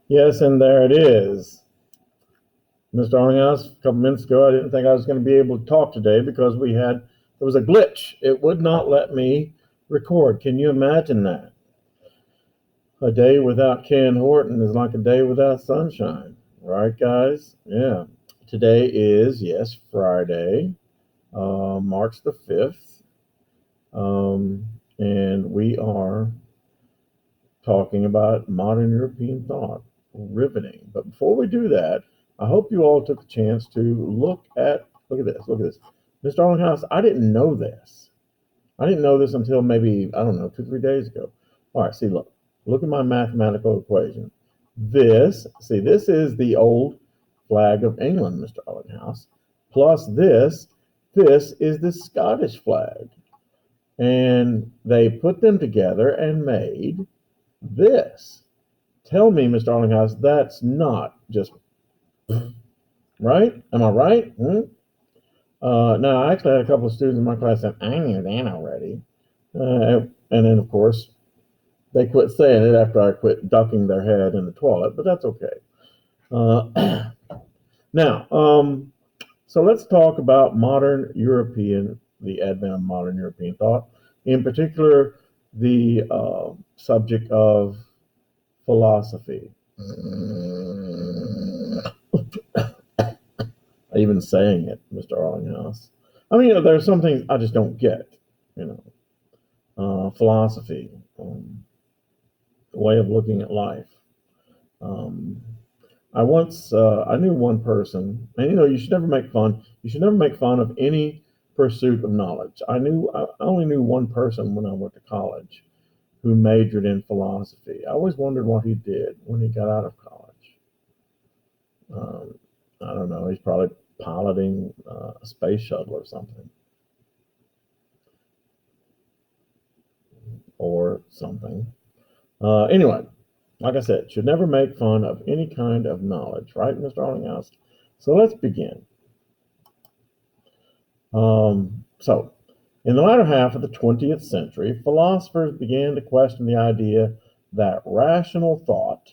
Yes, and there it is. Mr. Arlinghouse, a couple minutes ago, I didn't think I was going to be able to talk today because there was a glitch. It would not let me record. Can you imagine that? A day without Ken Horton is like a day without sunshine. Right, guys? Yeah. Today is, yes, Friday, March the 5th. And we are talking about modern European thought. Riveting. But before we do that, I hope you all took a chance to look at this. Mr. Arlinghouse, I didn't know this. I didn't know this until maybe, I don't know, 2, 3 days ago. All right, see, look at my mathematical equation. This is the old flag of England, Mr. Arlinghouse, plus this is the Scottish flag. And they put them together and made this. Tell me, Mr. Arlinghouse, that's not just right. Am I right? Now, I actually had a couple of students in my class that I knew that already. And then, of course, they quit saying it after I quit ducking their head in the toilet, but that's okay. Now, so let's talk about the advent of modern European thought, in particular, the subject of philosophy. Even saying it, Mr. Arlinghouse. I mean, there's some things I just don't get, philosophy, the way of looking at life. I knew one person, and you should never make fun. You should never make fun of any pursuit of knowledge. I only knew one person when I went to college who majored in philosophy. I always wondered what he did when he got out of college. I don't know. He's probably piloting a space shuttle or something. Anyway, like I said, should never make fun of any kind of knowledge, right, Mr. Arlinghouse? So let's begin. So, in the latter half of the 20th century, philosophers began to question the idea that rational thought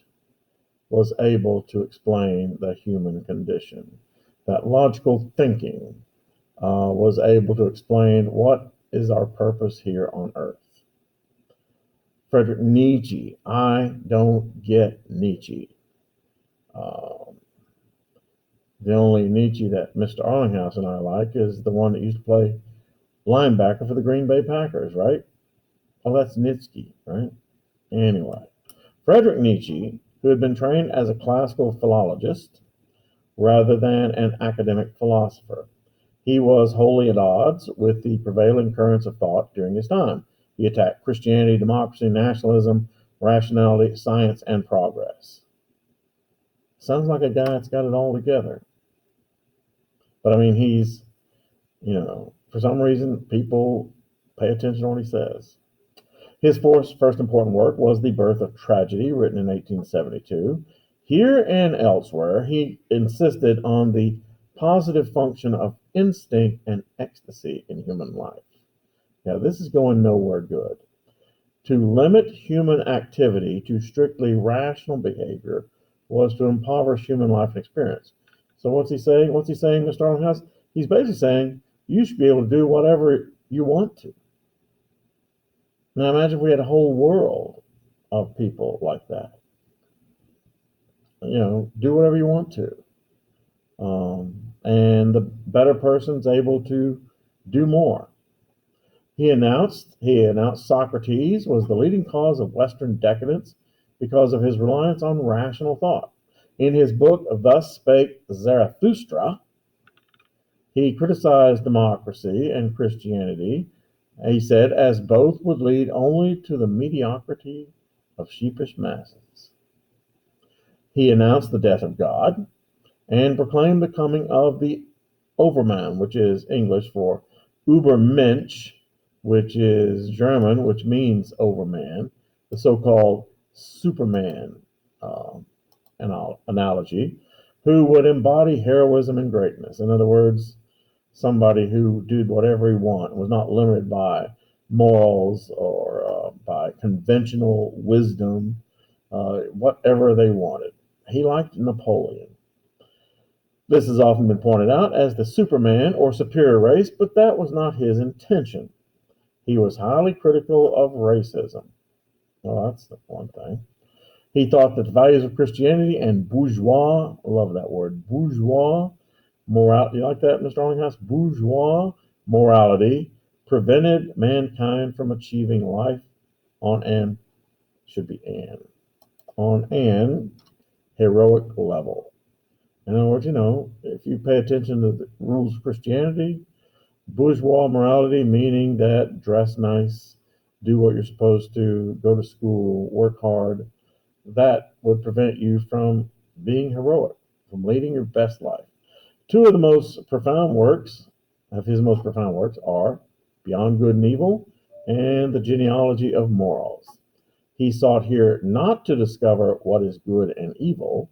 was able to explain the human condition, that logical thinking was able to explain what is our purpose here on earth. Frederick Nietzsche, I don't get Nietzsche. The only Nietzsche that Mr. Arlinghouse and I like is the one that used to play linebacker for the Green Bay Packers, right? Oh, that's Nietzsche, right? Anyway, Frederick Nietzsche, who had been trained as a classical philologist rather than an academic philosopher, he was wholly at odds with the prevailing currents of thought during his time. He attacked Christianity, democracy, nationalism, rationality, science, and progress. Sounds like a guy that's got it all together. But I mean, for some reason, people pay attention to what he says. His first important work was The Birth of Tragedy, written in 1872. Here and elsewhere, he insisted on the positive function of instinct and ecstasy in human life. Now, this is going nowhere good. To limit human activity to strictly rational behavior was to impoverish human life and experience. So what's he saying? Mr. Arlinghouse? He's basically saying you should be able to do whatever you want to. Now imagine if we had a whole world of people like that. Do whatever you want to. And the better person's able to do more. He announced Socrates was the leading cause of Western decadence because of his reliance on rational thought. In his book, Thus Spake Zarathustra, he criticized democracy and Christianity, he said, as both would lead only to the mediocrity of sheepish masses. He announced the death of God and proclaimed the coming of the Overman, which is English for Übermensch, which is German, which means overman, the so-called Superman analogy, who would embody heroism and greatness. In other words, somebody who did whatever he wanted, was not limited by morals or by conventional wisdom, whatever they wanted. He liked Napoleon. This has often been pointed out as the Superman or superior race, but that was not his intention. He was highly critical of racism. Well, that's the one thing. He thought that the values of Christianity and bourgeois, I love that word, bourgeois morality, you like that, Mr. Arlinghouse? Bourgeois morality prevented mankind from achieving life on an, should be on an heroic level. In other words, if you pay attention to the rules of Christianity, bourgeois morality, meaning that dress nice, do what you're supposed to, go to school, work hard, that would prevent you from being heroic, from leading your best life. Two of the most profound works, of his most profound works, are Beyond Good and Evil and The Genealogy of Morals. He sought here not to discover what is good and evil,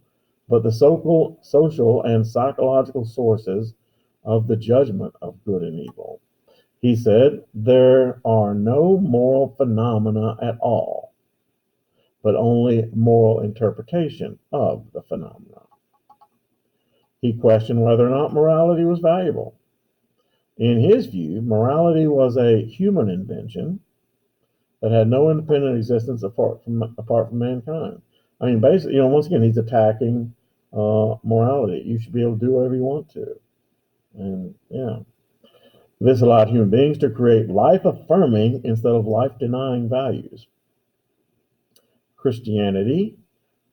but the social and psychological sources of the judgment of good and evil. He said, there are no moral phenomena at all, but only moral interpretation of the phenomena. He questioned whether or not morality was valuable. In his view, morality was a human invention that had no independent existence apart from mankind. I mean, basically, once again, he's attacking morality. You should be able to do whatever you want to. And yeah, this allowed human beings to create life-affirming instead of life-denying values. Christianity,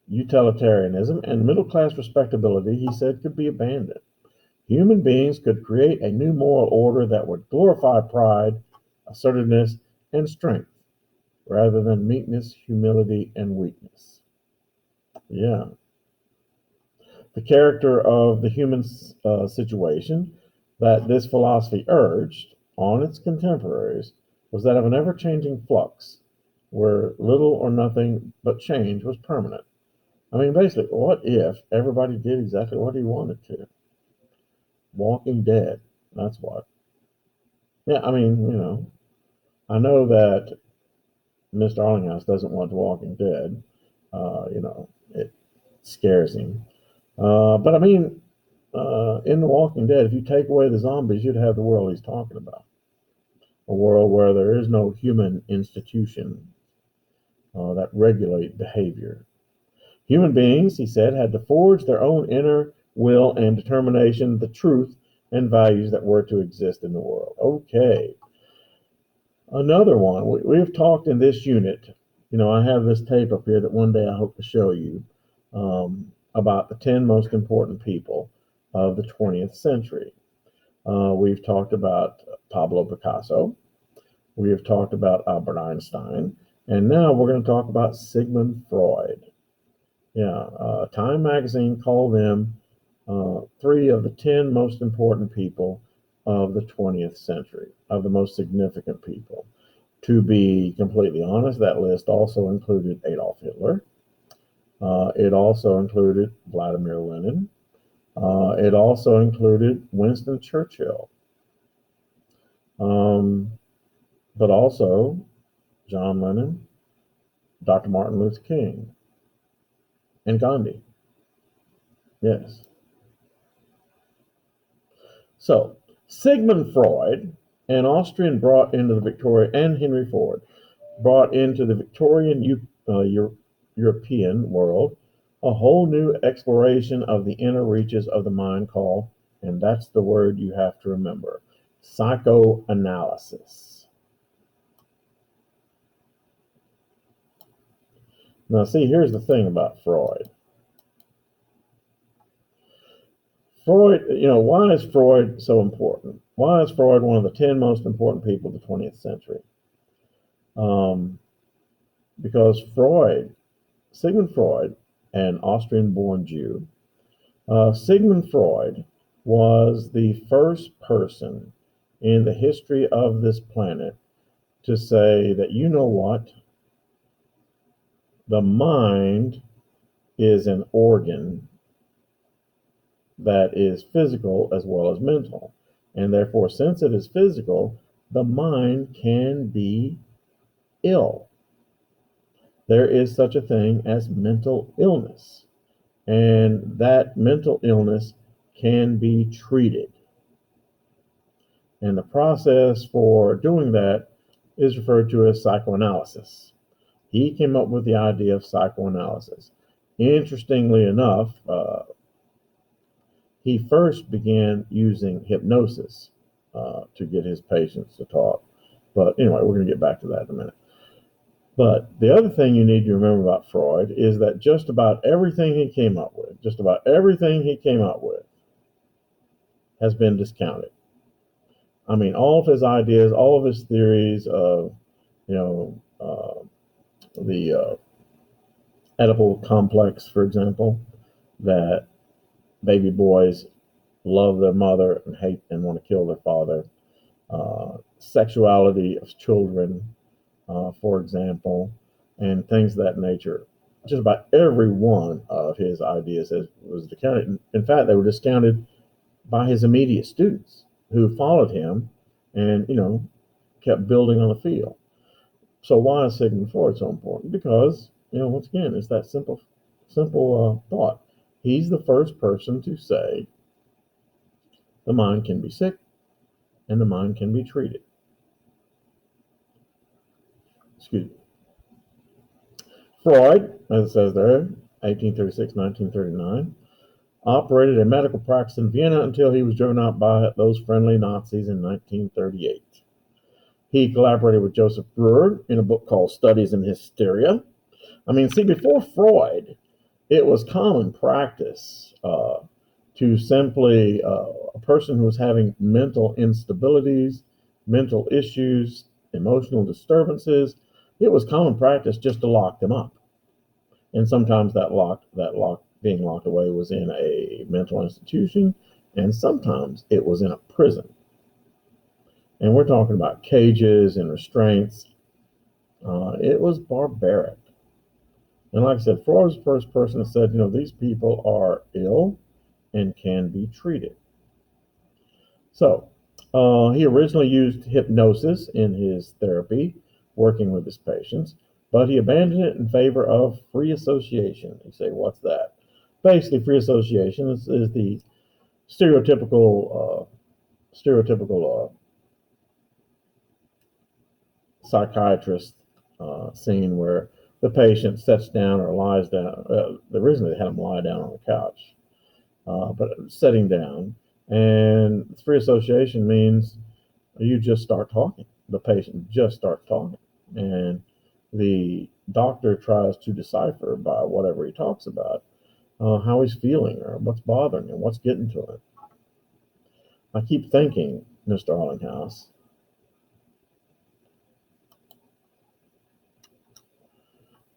utilitarianism, and middle-class respectability, he said, could be abandoned. Human beings could create a new moral order that would glorify pride, assertiveness, and strength, rather than meekness, humility, and weakness. Yeah. The character of the human situation that this philosophy urged on its contemporaries was that of an ever-changing flux, where little or nothing but change was permanent. I mean, basically, what if everybody did exactly what he wanted to? Walking Dead, that's what. Yeah, I mean, I know that Mr. Arlinghouse doesn't want The Walking Dead. It scares him. But I mean, in The Walking Dead, if you take away the zombies, you'd have the world he's talking about. A world where there is no human institution that regulate behavior. Human beings, he said, had to forge their own inner will and determination, the truth and values that were to exist in the world. Okay. Another one, we've talked in this unit, I have this tape up here that one day I hope to show you about the 10 most important people of the 20th century. We've talked about Pablo Picasso. We have talked about Albert Einstein. And now we're going to talk about Sigmund Freud. Yeah, Time magazine called them 3 of the 10 most important people of the 20th century, of the most significant people. To be completely honest, that list also included Adolf Hitler. It also included Vladimir Lenin. It also included Winston Churchill. But also John Lennon, Dr. Martin Luther King, and Gandhi. Yes. So, Sigmund Freud, an Austrian brought into the Victorian, and Henry Ford, brought into the Victorian European world a whole new exploration of the inner reaches of the mind called, and that's the word you have to remember, psychoanalysis. Now, see, here's the thing about Freud. Freud, why is Freud so important? Why is Freud one of the 10 most important people of the 20th century? Because Sigmund Freud, an Austrian-born Jew, Sigmund Freud was the first person in the history of this planet to say that, the mind is an organ that is physical as well as mental. And therefore, since it is physical, the mind can be ill. There is such a thing as mental illness. and that mental illness can be treated. And the process for doing that is referred to as psychoanalysis. He came up with the idea of psychoanalysis. Interestingly enough, he first began using hypnosis to get his patients to talk. But anyway, we're going to get back to that in a minute. But the other thing you need to remember about Freud is that just about everything he came up with has been discounted. I mean, all of his ideas, all of his theories of, the Oedipal complex, for example, that baby boys love their mother and hate and want to kill their father. Sexuality of children, for example, and things of that nature. Just about every one of his ideas was discounted. In fact, they were discounted by his immediate students who followed him and, kept building on the field. So why is Sigmund Freud so important? Because, once again, it's that simple thought. He's the first person to say the mind can be sick and the mind can be treated. Excuse me. Freud, as it says there, 1836-1939, operated a medical practice in Vienna until he was driven out by those friendly Nazis in 1938. He collaborated with Joseph Breuer in a book called Studies in Hysteria. I mean, see, before Freud, it was common practice to simply, a person who was having mental instabilities, mental issues, emotional disturbances, it was common practice just to lock them up. And sometimes being locked away was in a mental institution, and sometimes it was in a prison. And we're talking about cages and restraints. It was barbaric. And like I said, Freud was the first person that said, these people are ill and can be treated. So he originally used hypnosis in his therapy, working with his patients, but he abandoned it in favor of free association. You say, what's that? Basically, free association is the stereotypical psychiatrist scene where the patient sits down or lies down. Originally, they had him lie down on the couch, but sitting down. And free association means you just start talking. The patient just starts talking. And the doctor tries to decipher by whatever he talks about how he's feeling or what's bothering him, what's getting to him. I keep thinking, Mr. Allinghouse,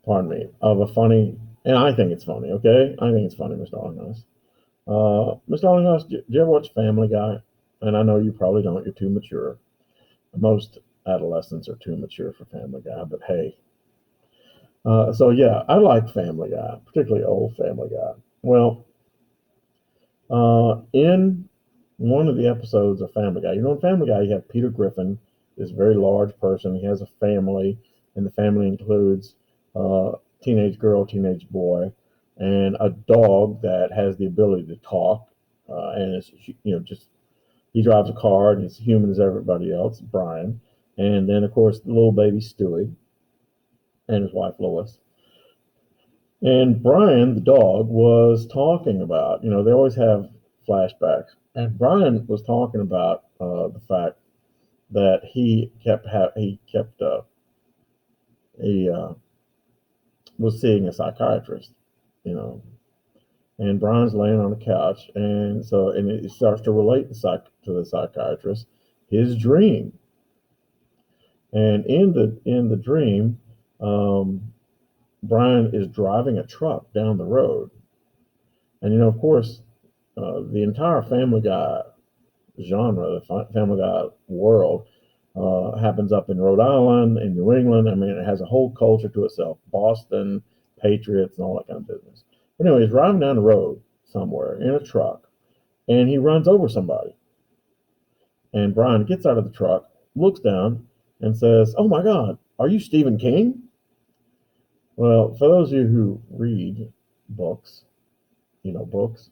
pardon me, of a funny, and I think it's funny, okay? I think it's funny, Mr. Allinghouse. Mr. Allinghouse, do you ever watch Family Guy? And I know you probably don't, you're too mature. Most adolescents are too mature for Family Guy, but hey. So yeah, I like Family Guy, particularly old Family Guy. Well, in one of the episodes of Family Guy, in Family Guy, you have Peter Griffin, this very large person. He has a family, and the family includes teenage girl, teenage boy, and a dog that has the ability to talk. And it's just he drives a car and he's human as everybody else, Brian. And then of course the little baby Stewie and his wife Lois. And Brian, the dog, was talking about, they always have flashbacks. And Brian was talking about the fact that he was seeing a psychiatrist, and Brian's laying on the couch, and it starts to relate to the psychiatrist his dream, and in the dream, Brian is driving a truck down the road, and of course, the entire Family Guy genre, the Family Guy world, happens up in Rhode Island, in New England. I mean, it has a whole culture to itself. Boston, Patriots, and all that kind of business. But anyway, he's driving down the road somewhere in a truck, and he runs over somebody. And Brian gets out of the truck, looks down, and says, "Oh my God, are you Stephen King?" Well, for those of you who read books, books,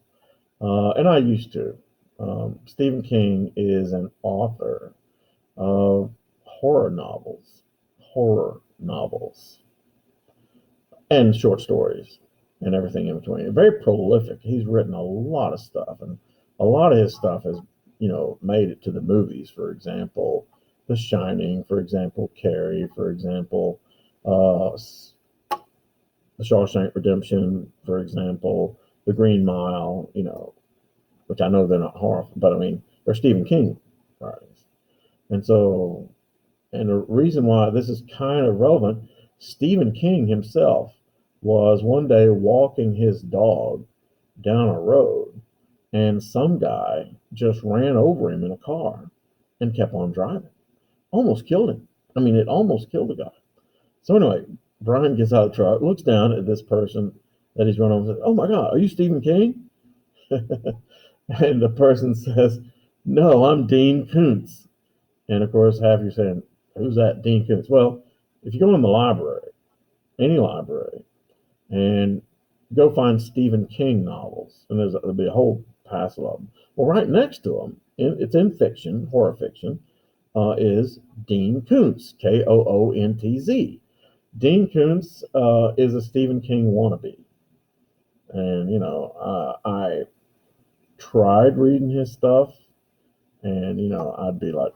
and I used to. Stephen King is an author of horror novels, and short stories, and everything in between. Very prolific. He's written a lot of stuff, and a lot of his stuff has, made it to the movies. For example, The Shining. For example, Carrie. For example, The Shawshank Redemption. For example, The Green Mile. Which I know they're not horror, but I mean they're Stephen King writings, and so. And the reason why this is kind of relevant, Stephen King himself was one day walking his dog down a road, and some guy just ran over him in a car and kept on driving. Almost killed him. I mean, it almost killed the guy. So anyway, Brian gets out of the truck, looks down at this person that he's run over, and says, "Oh my God, are you Stephen King?" And the person says, "No, I'm Dean Koontz." And of course, half you're saying, "Who's that, Dean Koontz?" Well, if you go in the library, any library, and go find Stephen King novels, and there'll be a whole passel of them. Well, right next to them, it's in fiction, horror fiction, is Dean Koontz, Koontz. Dean Koontz is a Stephen King wannabe, and I tried reading his stuff, and I'd be like,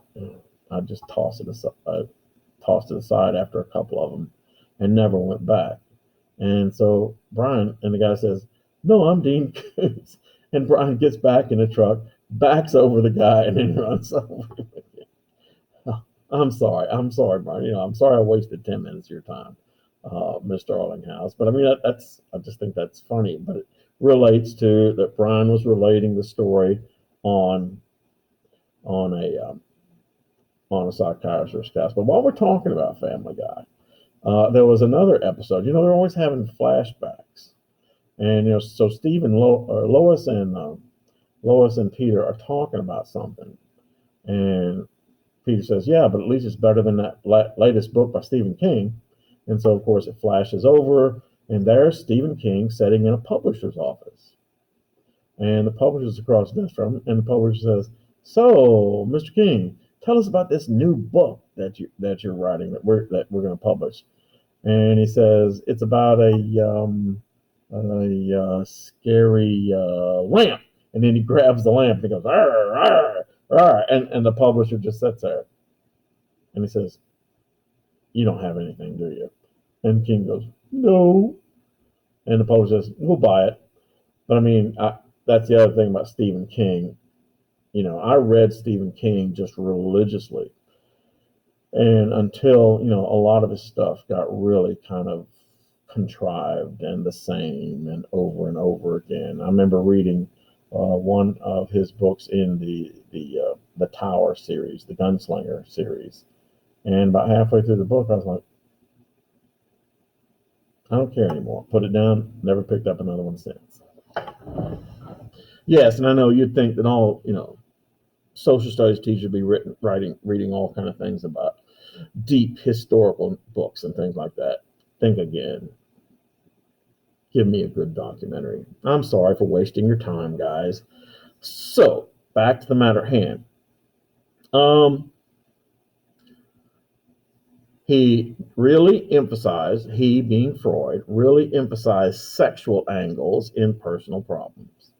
I'd just toss it aside after a couple of them, and never went back. And so Brian and the guy says, "No, I'm Dean Koontz." And Brian gets back in the truck, backs over the guy, and then runs over him again. I'm sorry, Brian. I'm sorry I wasted 10 minutes of your time, Mr. Arlinghouse. But I mean, I just think that's funny. But it relates to that Brian was relating the story on on a um, on a psychiatrist's cast. But while we're talking about Family Guy, there was another episode. They're always having flashbacks, and so Lois and Peter are talking about something, and Peter says, "Yeah, but at least it's better than that latest book by Stephen King." And so, of course, it flashes over, and there's Stephen King sitting in a publisher's office, and the publisher's across the desk from him, and the publisher says, "So, Mr. King, tell us about this new book that you're writing that we're going to publish." And he says it's about a scary lamp, and then he grabs the lamp and he goes, "Arr, arr, arr," and the publisher just sits there, and he says, "You don't have anything, do you?" And King goes, "No," and the publisher says, "We'll buy it." But I mean, that's the other thing about Stephen King. I read Stephen King just religiously, and until a lot of his stuff got really kind of contrived and the same and over again. I remember reading one of his books in the Tower series, the Gunslinger series, and about halfway through the book, I was like, I don't care anymore. Put it down. Never picked up another one since. Yes, and I know you'd think that all social studies teachers would be reading all kind of things about deep historical books and things like that. Think again. Give me a good documentary. I'm sorry for wasting your time, guys. So back to the matter at hand. He being Freud, really emphasized sexual angles in personal problems.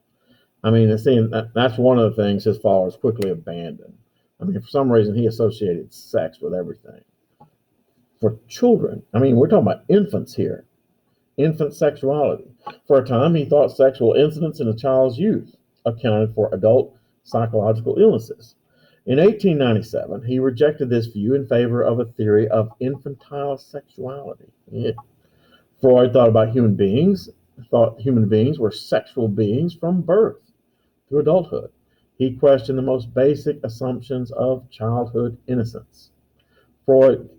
I mean, that's one of the things his followers quickly abandoned. I mean, for some reason, he associated sex with everything. For children, I mean, we're talking about infants here, infant sexuality. For a time, he thought sexual incidents in a child's youth accounted for adult psychological illnesses. In 1897, he rejected this view in favor of a theory of infantile sexuality. Yeah. Freud thought human beings were sexual beings from birth to adulthood. He questioned the most basic assumptions of childhood innocence. Freud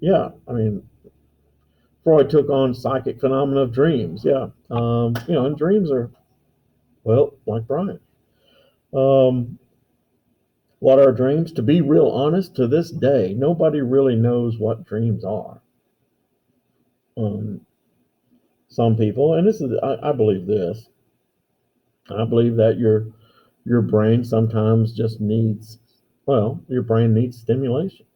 took on psychic phenomena of dreams. Yeah, and dreams are, well, like Brian. What are dreams? To be real honest, to this day, nobody really knows what dreams are. Some people, and I believe this, I believe that your brain sometimes just needs, well, your brain needs stimulation.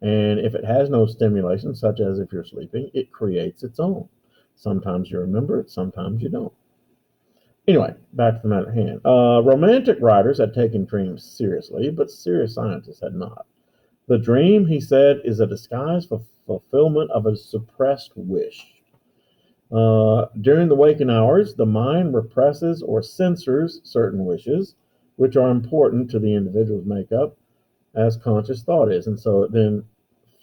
And if it has no stimulation, such as if you're sleeping, it creates its own. Sometimes you remember it, sometimes you don't. Anyway, back to the matter at hand. Romantic writers had taken dreams seriously, but serious scientists had not. The dream, he said, is a disguise for fulfillment of a suppressed wish. During the waking hours, the mind represses or censors certain wishes, which are important to the individual's makeup, as conscious thought is. And so it then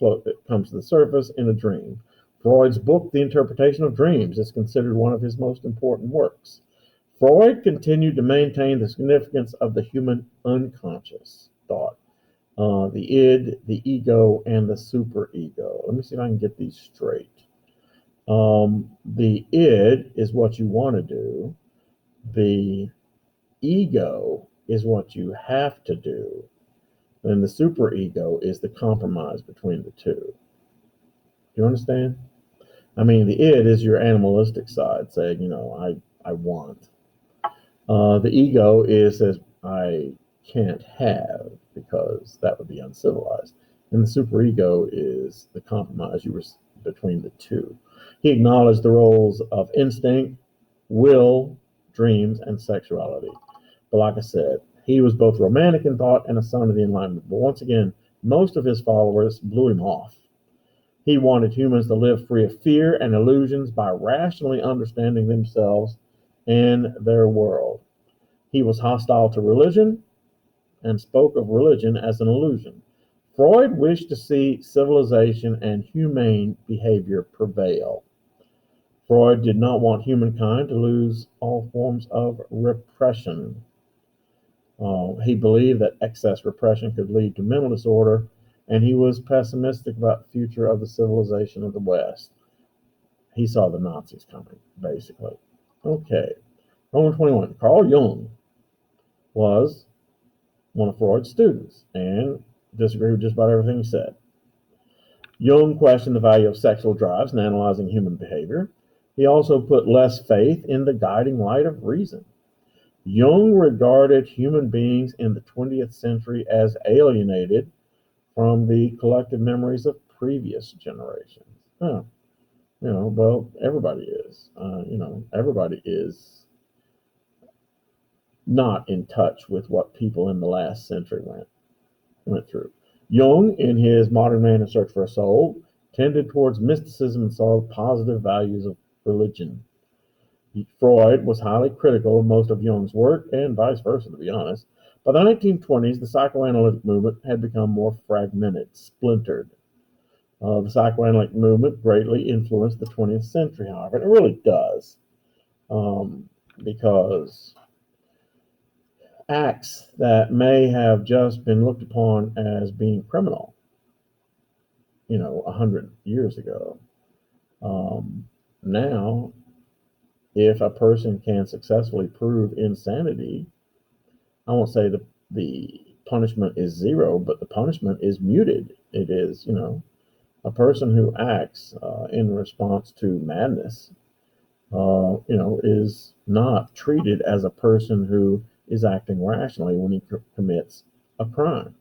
it comes to the surface in a dream. Freud's book, The Interpretation of Dreams, is considered one of his most important works. Freud continued to maintain the significance of the human unconscious thought, the id, the ego, and the superego. Let me see if I can get these straight. The id is what you want to do. The ego is what you have to do. And the superego is the compromise between the two. Do you understand? I mean, the id is your animalistic side saying, I want. The ego is says, I can't have because that would be uncivilized. And the superego is the compromise between the two. He acknowledged the roles of instinct, will, dreams, and sexuality. But like I said, he was both romantic in thought and a son of the Enlightenment. But once again, most of his followers blew him off. He wanted humans to live free of fear and illusions by rationally understanding themselves and their world. He was hostile to religion and spoke of religion as an illusion. Freud wished to see civilization and humane behavior prevail. Freud did not want humankind to lose all forms of repression. He believed that excess repression could lead to mental disorder, and he was pessimistic about the future of the civilization of the West. He saw the Nazis coming, basically. Okay, Roman 21. Carl Jung was one of Freud's students and disagreed with just about everything he said. Jung questioned the value of sexual drives in analyzing human behavior. He also put less faith in the guiding light of reason. Jung regarded human beings in the 20th century as alienated from the collective memories of previous generations. Huh. Well, everybody is. Everybody is not in touch with what people in the last century went through. Jung, in his Modern Man in Search for a Soul, tended towards mysticism and saw positive values of religion. Freud was highly critical of most of Jung's work, and vice versa, to be honest. By the 1920s, the psychoanalytic movement had become more fragmented, splintered. The psychoanalytic movement greatly influenced the 20th century, however, and it really does, because acts that may have just been looked upon as being criminal, 100 years ago, now, if a person can successfully prove insanity, I won't say the punishment is zero, but the punishment is muted. It is, a person who acts in response to madness, is not treated as a person who is acting rationally when he commits a crime.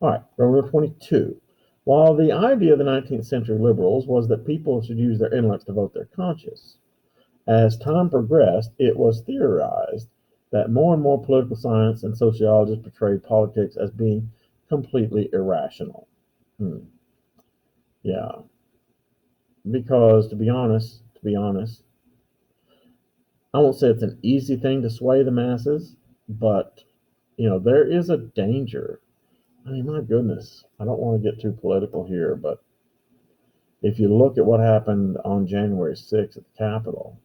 All right, Romero 22. While the idea of the 19th century liberals was that people should use their intellects to vote their conscience, as time progressed, it was theorized that more and more political science and sociologists portrayed politics as being completely irrational. Yeah, because to be honest, I won't say it's an easy thing to sway the masses, but there is a danger. I mean, my goodness, I don't want to get too political here, but if you look at what happened on January 6th at the Capitol,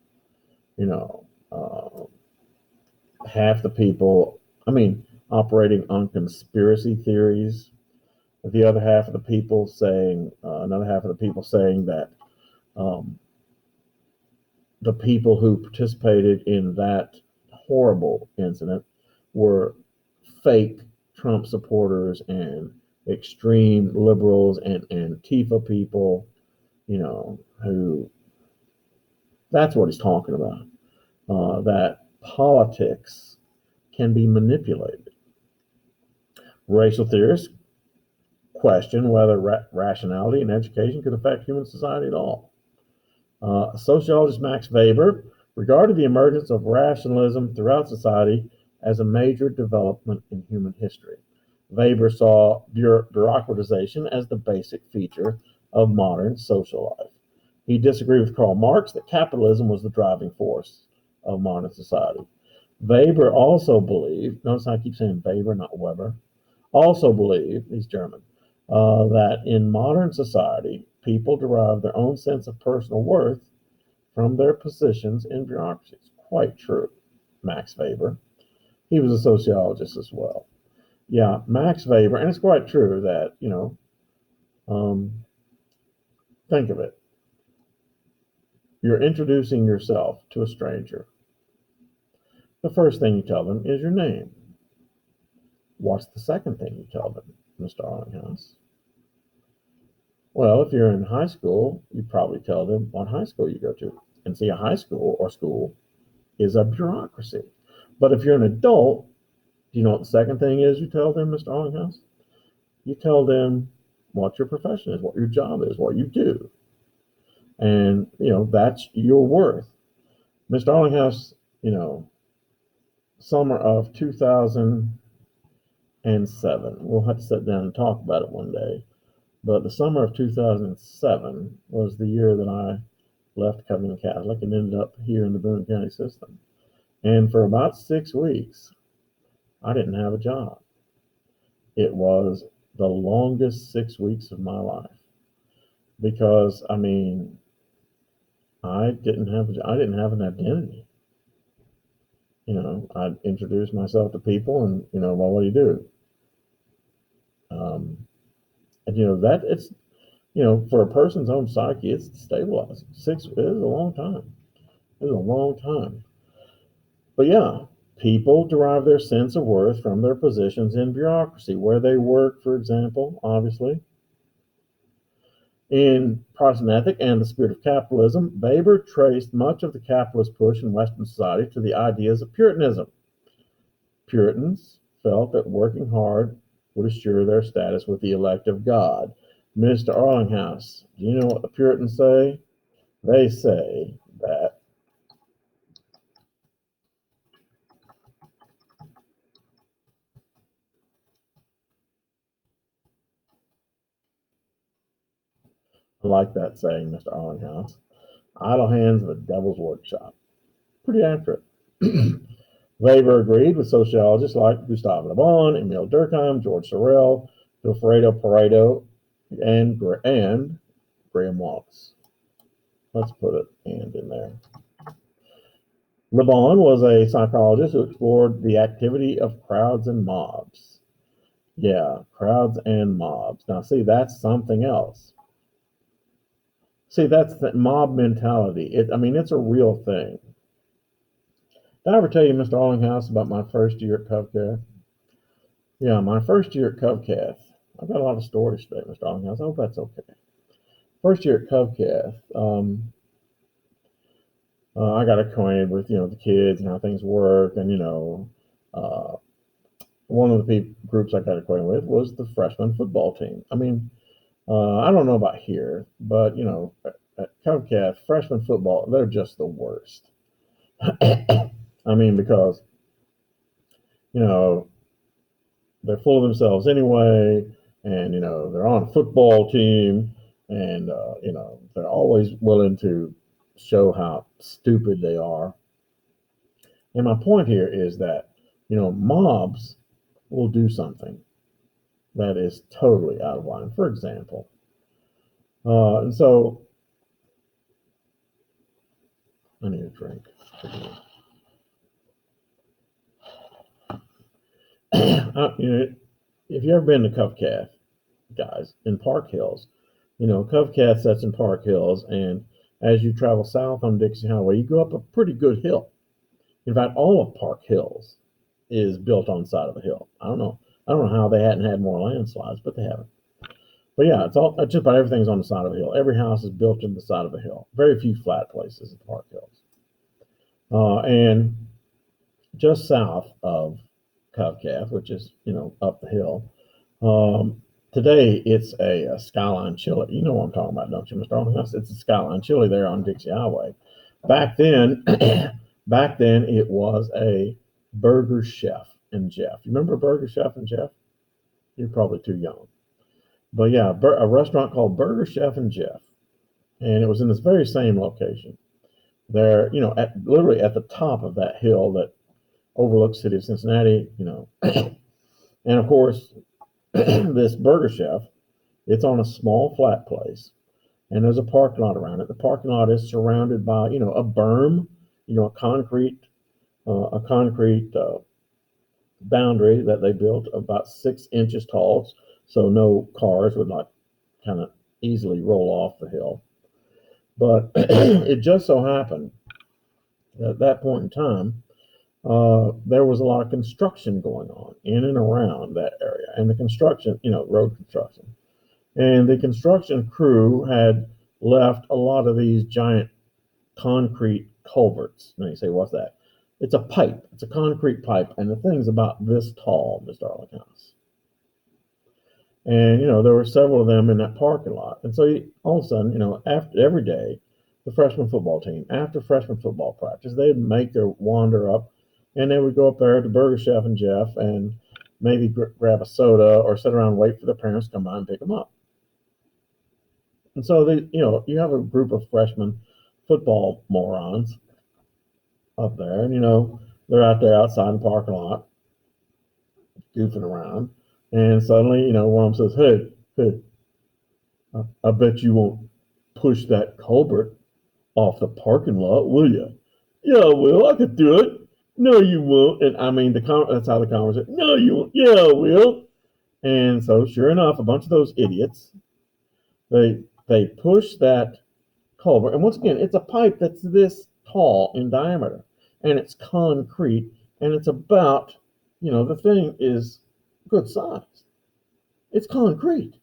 half the people, operating on conspiracy theories, the other half of the people saying, another half of the people saying that the people who participated in that horrible incident were fake Trump supporters and extreme liberals and Antifa people, who, that's what he's talking about. That politics can be manipulated. Racial theorists question whether rationality and education could affect human society at all. Sociologist Max Weber regarded the emergence of rationalism throughout society as a major development in human history. Weber saw bureaucratization as the basic feature of modern social life. He disagreed with Karl Marx that capitalism was the driving force of modern society. Weber also believed, notice I keep saying Weber, not Weber, also believed, he's German, that in modern society, people derive their own sense of personal worth from their positions in bureaucracies. Quite true, Max Weber. He was a sociologist as well. Yeah, Max Weber, and it's quite true that, think of it. You're introducing yourself to a stranger. The first thing you tell them is your name. What's the second thing you tell them, Mr. Arlinghouse? Well, if you're in high school, you probably tell them what high school you go to. And see, a high school or school is a bureaucracy. But if you're an adult, do you know what the second thing is you tell them, Mr. Arlinghouse? You tell them what your profession is, what your job is, what you do. And, that's your worth. Mr. Arlinghouse, summer of 2007, we'll have to sit down and talk about it one day. But the summer of 2007 was the year that I left Covington Catholic and ended up here in the Boone County system. And for about 6 weeks, I didn't have a job. It was the longest 6 weeks of my life because, I didn't have an identity. I'd introduce myself to people and, well, what do you do? And, that it's, for a person's own psyche, it's stabilizing. 6 is a long time. It's a long time. But yeah, people derive their sense of worth from their positions in bureaucracy, where they work, for example, obviously. In Protestant Ethic and the Spirit of Capitalism, Weber traced much of the capitalist push in Western society to the ideas of Puritanism. Puritans felt that working hard would assure their status with the elect of God. Mr. Arlinghouse, do you know what the Puritans say? They say that I like that saying, Mr. Arlinghouse. Idle hands, the devil's workshop. Pretty accurate. Weber agreed with sociologists like Gustav Le Bon, Emile Durkheim, George Sorel, Vilfredo Pareto, and Graham Wallace. Let's put it "and" in there. Le Bon was a psychologist who explored the activity of crowds and mobs. Yeah, crowds and mobs. Now, see, that's something else. See, that's the mob mentality. It's a real thing. Did I ever tell you, Mr. Arlinghouse, about my first year at Covcath? Yeah, my first year at Covcath. I've got a lot of stories today, Mr. Arlinghouse. I hope that's okay. First year at Covcath, I got acquainted with, the kids and how things work. And, one of the groups I got acquainted with was the freshman football team. I don't know about here, but, at Covcath, freshman football, they're just the worst. Because, they're full of themselves anyway, and, they're on a football team, and, they're always willing to show how stupid they are. And my point here is that, mobs will do something that is totally out of line. For example, and so I need a drink. If you've ever been to Covcath, guys, in Park Hills, Covcath sets in Park Hills, and as you travel south on Dixie Highway, you go up a pretty good hill. In fact, all of Park Hills is built on the side of a hill. I don't know how they hadn't had more landslides, but they haven't. But yeah, just about everything's on the side of a hill. Every house is built in the side of a hill. Very few flat places at Park Hills. And just south of Covcath, which is, up the hill. Today it's a Skyline Chili. You know what I'm talking about, don't you, Mr. Arlinghouse? It's a Skyline Chili there on Dixie Highway. Back then, back then it was a Burger Chef and Jeff. You remember Burger Chef and Jeff? You're probably too young. But yeah, a restaurant called Burger Chef and Jeff, and it was in this very same location. There, literally at the top of that hill that overlooks the city of Cincinnati, and of course, this Burger Chef, it's on a small flat place, and there's a parking lot around it. The parking lot is surrounded by, a berm, a concrete boundary that they built about 6 inches tall, so no cars would not kind of easily roll off the hill. But it just so happened at that point in time, there was a lot of construction going on in and around that area, and the construction, road construction, and the construction crew had left a lot of these giant concrete culverts. Now you say, what's that? It's a pipe. It's a concrete pipe, and the thing's about this tall, Mr. Arlinghouse. And there were several of them in that parking lot, and so all of a sudden, after every day, the freshman football team, after freshman football practice, they'd make their wander up, and they would go up there to Burger Chef and Jeff and maybe grab a soda or sit around and wait for their parents to come by and pick them up. And so you have a group of freshman football morons up there, and they're out there outside in the parking lot, goofing around, and suddenly, one of them says, "Hey, I bet you won't push that culvert off the parking lot, will you?" "Yeah, I will. I could do it." "No, you won't." And I mean, that's how the conversation. "No, you won't." "Yeah, I will." And so, sure enough, a bunch of those idiots, they push that culvert, and once again, it's a pipe that's this tall in diameter, and it's concrete, and it's about, the thing is good size. It's concrete,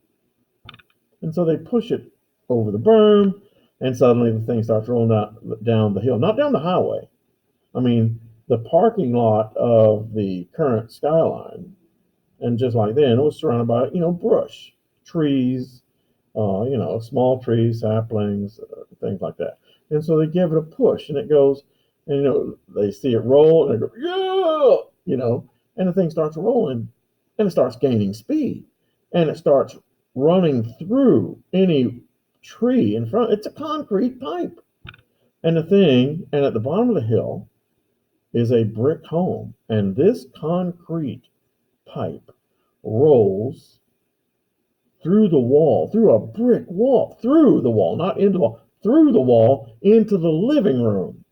and so they push it over the berm, and suddenly the thing starts rolling down the hill, not down the highway. I mean, the parking lot of the current Skyline, and just like then, it was surrounded by, brush, trees, small trees, saplings, things like that. And so they give it a push, and it goes, and, they see it roll, and they go, yeah, and the thing starts rolling, and it starts gaining speed, and it starts running through any tree in front. It's a concrete pipe. And at the bottom of the hill is a brick home, and this concrete pipe rolls through the wall, through a brick wall, through the wall, not into the wall, through the wall, into the living room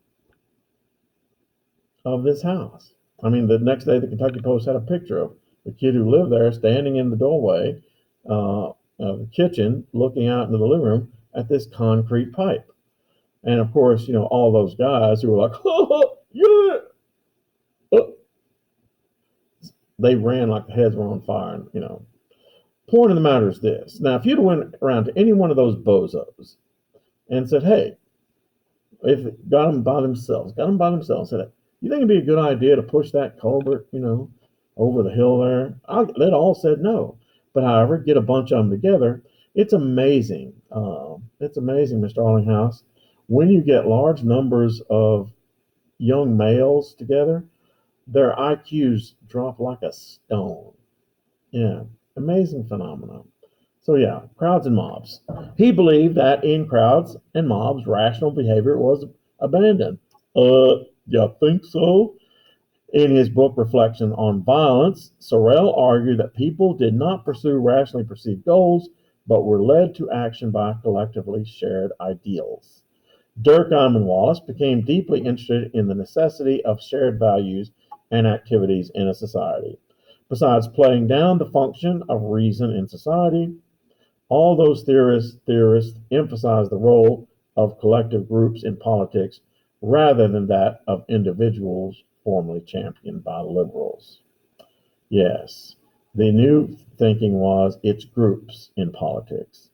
of this house. I mean, the next day, the Kentucky Post had a picture of the kid who lived there standing in the doorway of the kitchen, looking out into the living room at this concrete pipe. And of course, all those guys who were like, "Oh, yeah," they ran like the heads were on fire. And, point of the matter is this. Now, if you'd went around to any one of those bozos and said, "Hey," if it got them by themselves, said, "You think it'd be a good idea to push that culvert, over the hill there?" They'd all said no. But however, get a bunch of them together. It's amazing. It's amazing, Mr. Arlinghouse, when you get large numbers of young males together, their IQs drop like a stone. Yeah, amazing phenomenon. So yeah, crowds and mobs. He believed that in crowds and mobs, rational behavior was abandoned. You think so? In his book Reflection on Violence, Sorel argued that people did not pursue rationally perceived goals, but were led to action by collectively shared ideals. Durkheim and Wallace became deeply interested in the necessity of shared values and activities in a society. Besides playing down the function of reason in society, all those theorists emphasize the role of collective groups in politics rather than that of individuals formerly championed by liberals. Yes, the new thinking was it's groups in politics,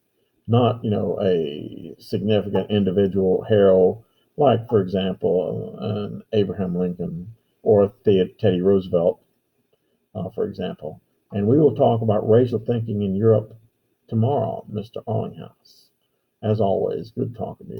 not, a significant individual hero, like, for example, an Abraham Lincoln, or Teddy Roosevelt, for example. And we will talk about racial thinking in Europe tomorrow, Mr. Arlinghouse. As always, good talking to you.